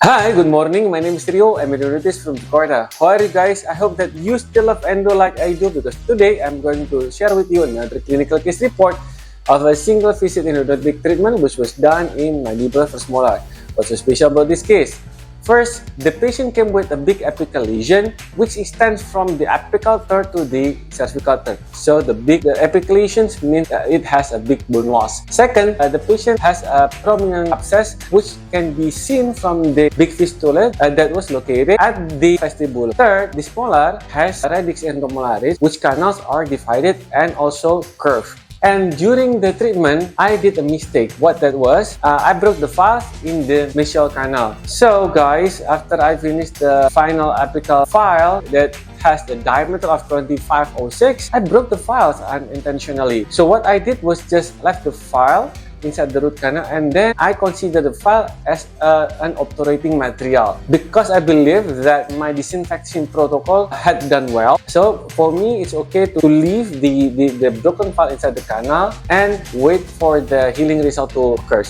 Hi, good morning. My name is Rio. I'm a neurologist from Jakarta. How are you guys? I hope that you still love endo like I do, because today I'm going to share with you another clinical case report of a single visit endodontic treatment which was done in mandibular first molar. What's so special about this case? First, the patient came with a big apical lesion which extends from the apical third to the cervical third. So the apical lesions means it has a big bone loss. Second, the patient has a prominent abscess which can be seen from the big fistula that was located at the vestibule. Third, this molar has radix endomolaris, which canals are divided and also curved. And during the treatment, I did a mistake. What that was, I broke the files in the mesial canal. So guys, after I finished the final apical file that has the diameter of 2506, I broke the files unintentionally. So what I did was just left the file inside the root canal, and then I consider the file as an obturating material because I believe that my disinfection protocol had done well. So for me, it's okay to leave the broken file inside the canal and wait for the healing result to occur.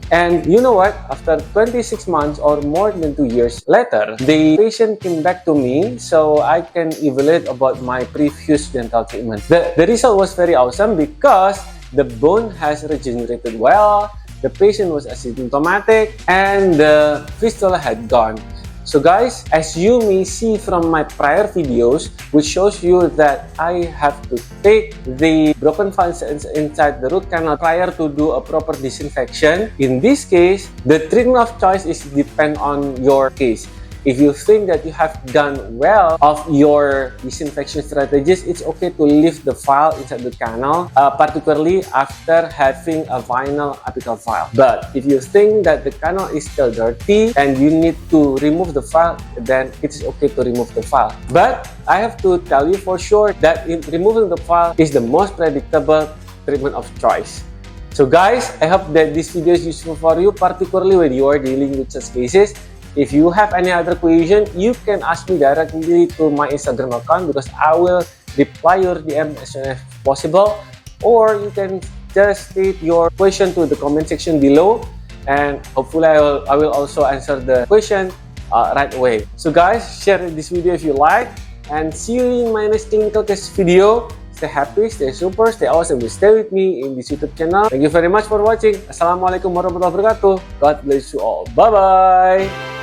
And you know what? After 26 months or more than 2 years later, the patient came back to me so I can evaluate about my previous dental treatment. The result was very awesome because the bone has regenerated well, the patient was asymptomatic, and the fistula had gone. So guys, as you may see from my prior videos, which shows you that I have to take the broken files inside the root canal prior to do a proper disinfection. In this case, the treatment of choice is depend on your case. If you think that you have done well of your disinfection strategies, it's okay to leave the file inside the canal, particularly after having a vinyl apical file. But if you think that the canal is still dirty and you need to remove the file, then it's okay to remove the file. But I have to tell you for sure that removing the file is the most predictable treatment of choice. So guys, I hope that this video is useful for you, particularly when you are dealing with such cases. If you have any other question, you can ask me directly to my Instagram account because I will reply your DM as soon as possible. Or you can just state your question to the comment section below, and hopefully I will also answer the question right away. So guys, share this video if you like, and see you in my next clinical case video. Stay happy, stay super, stay awesome, and stay with me in this YouTube channel. Thank you very much for watching. Assalamualaikum warahmatullahi wabarakatuh. God bless you all. Bye-bye.